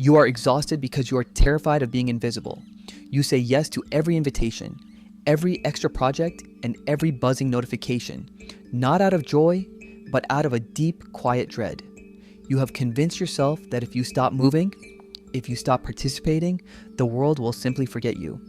You are exhausted because you are terrified of being invisible. You say yes to every invitation, every extra project, and every buzzing notification, not out of joy, but out of a deep, quiet dread. You have convinced yourself that if you stop moving, if you stop participating, the world will simply forget you.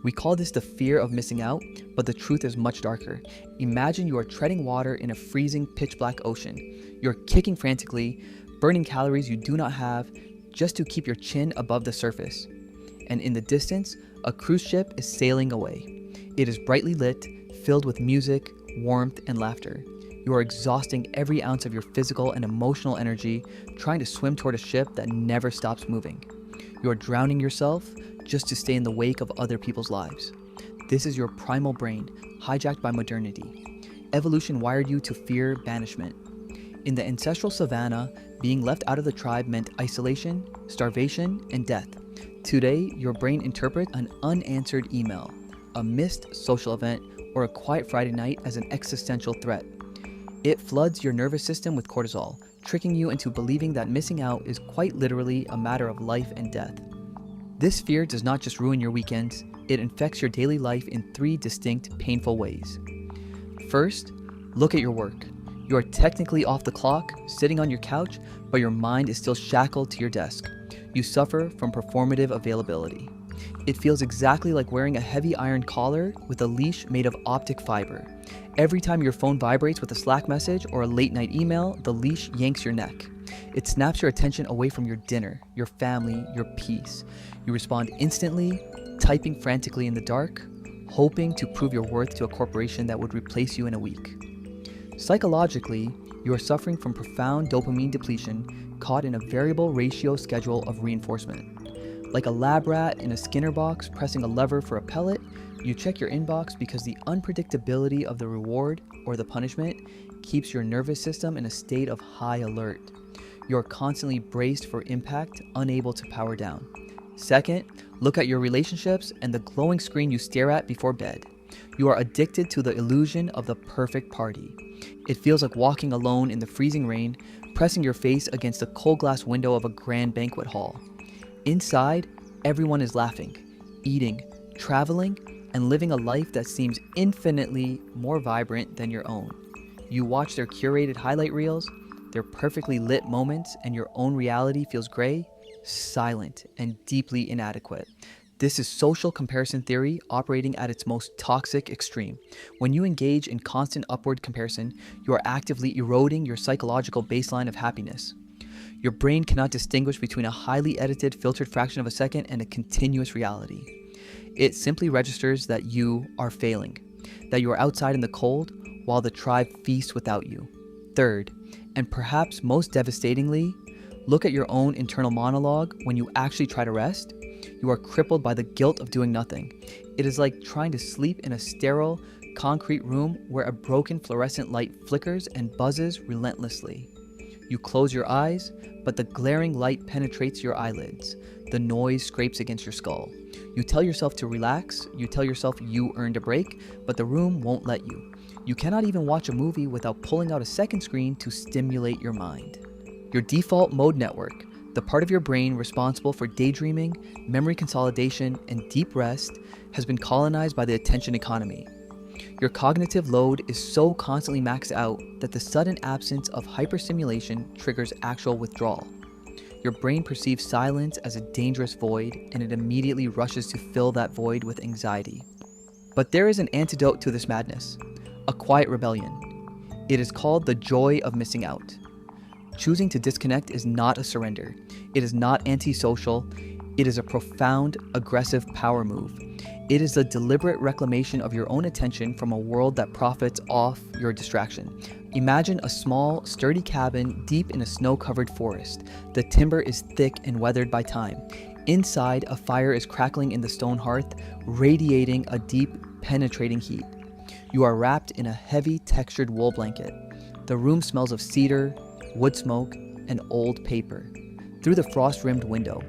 We call this the fear of missing out, but the truth is much darker. Imagine you are treading water in a freezing, pitch-black ocean. You're kicking frantically, burning calories you do not have, just to keep your chin above the surface. And in the distance, a cruise ship is sailing away. It is brightly lit, filled with music, warmth, and laughter. You are exhausting every ounce of your physical and emotional energy trying to swim toward a ship that never stops moving. You are drowning yourself just to stay in the wake of other people's lives. This is your primal brain, hijacked by modernity. Evolution wired you to fear banishment. In the ancestral savanna, being left out of the tribe meant isolation, starvation, and death. Today, your brain interprets an unanswered email, a missed social event, or a quiet Friday night as an existential threat. It floods your nervous system with cortisol, tricking you into believing that missing out is quite literally a matter of life and death. This fear does not just ruin your weekends, it infects your daily life in 3 distinct, painful ways. First, look at your work. You are technically off the clock, sitting on your couch, but your mind is still shackled to your desk. You suffer from performative availability. It feels exactly like wearing a heavy iron collar with a leash made of optic fiber. Every time your phone vibrates with a Slack message or a late-night email, the leash yanks your neck. It snaps your attention away from your dinner, your family, your peace. You respond instantly, typing frantically in the dark, hoping to prove your worth to a corporation that would replace you in a week. Psychologically, you are suffering from profound dopamine depletion caught in a variable ratio schedule of reinforcement. Like a lab rat in a Skinner box pressing a lever for a pellet, you check your inbox because the unpredictability of the reward or the punishment keeps your nervous system in a state of high alert. You're constantly braced for impact, unable to power down. Second, look at your relationships and the glowing screen you stare at before bed. You are addicted to the illusion of the perfect party. It feels like walking alone in the freezing rain, pressing your face against the cold glass window of a grand banquet hall. Inside, everyone is laughing, eating, traveling, and living a life that seems infinitely more vibrant than your own. You watch their curated highlight reels, their perfectly lit moments, and your own reality feels gray, silent, and deeply inadequate. This is social comparison theory operating at its most toxic extreme. When you engage in constant upward comparison, you are actively eroding your psychological baseline of happiness. Your brain cannot distinguish between a highly edited, filtered fraction of a second and a continuous reality. It simply registers that you are failing, that you are outside in the cold while the tribe feasts without you. Third, and perhaps most devastatingly, look at your own internal monologue when you actually try to rest. You are crippled by the guilt of doing nothing. It is like trying to sleep in a sterile, concrete room where a broken fluorescent light flickers and buzzes relentlessly. You close your eyes, but the glaring light penetrates your eyelids. The noise scrapes against your skull. You tell yourself to relax, you tell yourself you earned a break, but the room won't let you. You cannot even watch a movie without pulling out a second screen to stimulate your mind. Your default mode network, the part of your brain responsible for daydreaming, memory consolidation, and deep rest, has been colonized by the attention economy. Your cognitive load is so constantly maxed out that the sudden absence of hyperstimulation triggers actual withdrawal. Your brain perceives silence as a dangerous void, and it immediately rushes to fill that void with anxiety. But there is an antidote to this madness, a quiet rebellion. It is called the joy of missing out. Choosing to disconnect is not a surrender. It is not antisocial. It is a profound, aggressive power move. It is a deliberate reclamation of your own attention from a world that profits off your distraction. Imagine a small, sturdy cabin deep in a snow-covered forest. The timber is thick and weathered by time. Inside, a fire is crackling in the stone hearth, radiating a deep, penetrating heat. You are wrapped in a heavy, textured wool blanket. The room smells of cedar, wood smoke, and old paper. Through the frost-rimmed window,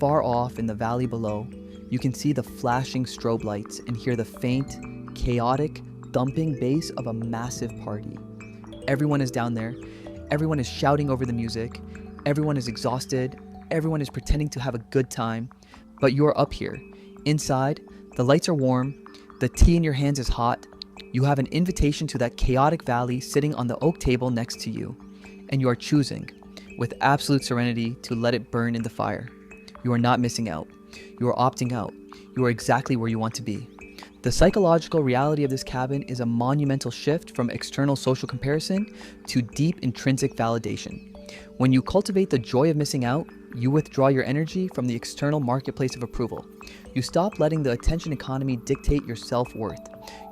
far off in the valley below, you can see the flashing strobe lights and hear the faint, chaotic, thumping bass of a massive party. Everyone is down there. Everyone is shouting over the music. Everyone is exhausted, everyone is pretending to have a good time, but you are up here. Inside, the lights are warm, the tea in your hands is hot. You have an invitation to that chaotic valley sitting on the oak table next to you, and you are choosing, with absolute serenity, to let it burn in the fire. You are not missing out. You are opting out. You are exactly where you want to be. The psychological reality of this cabin is a monumental shift from external social comparison to deep intrinsic validation. When you cultivate the joy of missing out, you withdraw your energy from the external marketplace of approval. You stop letting the attention economy dictate your self-worth.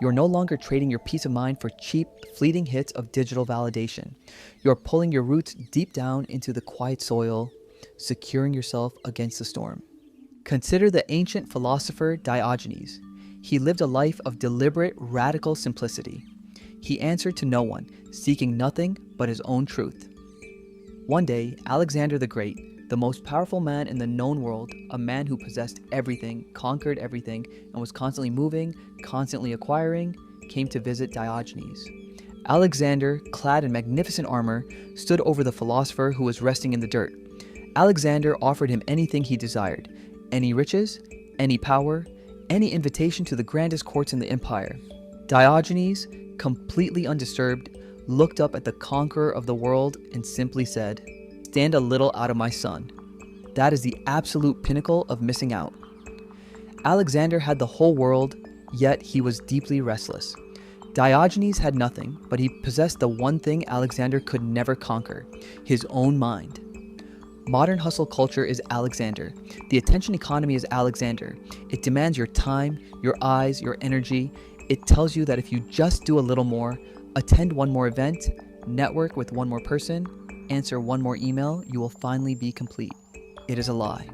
You are no longer trading your peace of mind for cheap, fleeting hits of digital validation. You are pulling your roots deep down into the quiet soil, securing yourself against the storm. Consider the ancient philosopher Diogenes. He lived a life of deliberate, radical simplicity. He answered to no one, seeking nothing but his own truth. One day, Alexander the Great, the most powerful man in the known world, a man who possessed everything, conquered everything, and was constantly moving, constantly acquiring, came to visit Diogenes. Alexander, clad in magnificent armor, stood over the philosopher who was resting in the dirt. Alexander offered him anything he desired, any riches, any power, any invitation to the grandest courts in the empire. Diogenes, completely undisturbed, looked up at the conqueror of the world and simply said, "Stand a little out of my sun." That is the absolute pinnacle of missing out. Alexander had the whole world, yet he was deeply restless. Diogenes had nothing, but he possessed the one thing Alexander could never conquer, his own mind. Modern hustle culture is Alexander. The attention economy is Alexander. It demands your time, your eyes, your energy. It tells you that if you just do a little more, attend one more event, network with one more person, answer one more email, you will finally be complete. It is a lie.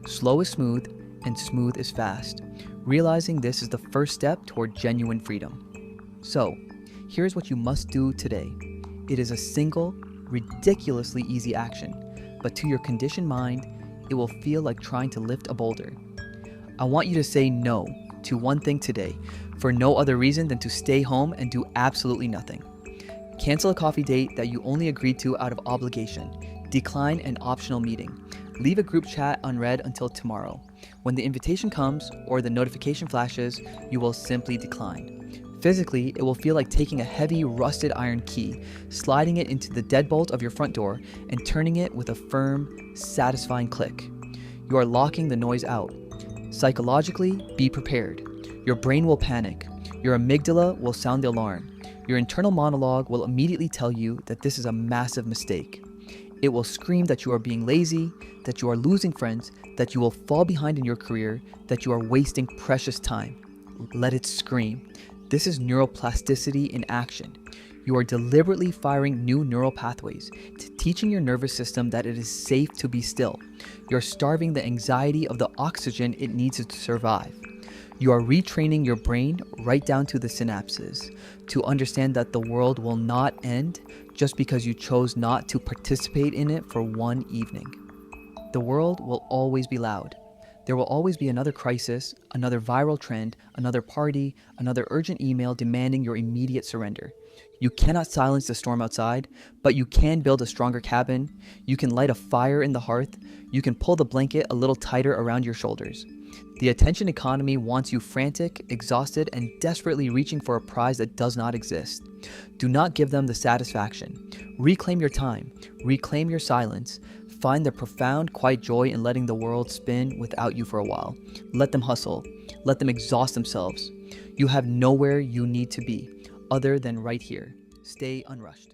Slow is smooth, and smooth is fast. Realizing this is the first step toward genuine freedom. So, here's what you must do today. It is a single, ridiculously easy action, but to your conditioned mind, it will feel like trying to lift a boulder. I want you to say no to one thing today, for no other reason than to stay home and do absolutely nothing. Cancel a coffee date that you only agreed to out of obligation. Decline an optional meeting. Leave a group chat unread until tomorrow. When the invitation comes or the notification flashes, you will simply decline. Physically, it will feel like taking a heavy, rusted iron key, sliding it into the deadbolt of your front door, and turning it with a firm, satisfying click. You are locking the noise out. Psychologically, be prepared. Your brain will panic. Your amygdala will sound the alarm. Your internal monologue will immediately tell you that this is a massive mistake. It will scream that you are being lazy, that you are losing friends, that you will fall behind in your career, that you are wasting precious time. Let it scream. This is neuroplasticity in action. You are deliberately firing new neural pathways, teaching your nervous system that it is safe to be still. You're starving the anxiety of the oxygen it needs to survive. You are retraining your brain right down to the synapses to understand that the world will not end just because you chose not to participate in it for one evening. The world will always be loud. There will always be another crisis, another viral trend, another party, another urgent email demanding your immediate surrender. You cannot silence the storm outside, but you can build a stronger cabin. You can light a fire in the hearth. You can pull the blanket a little tighter around your shoulders. The attention economy wants you frantic, exhausted, and desperately reaching for a prize that does not exist. Do not give them the satisfaction. Reclaim your time. Reclaim your silence. Find the profound, quiet joy in letting the world spin without you for a while. Let them hustle. Let them exhaust themselves. You have nowhere you need to be other than right here. Stay unrushed.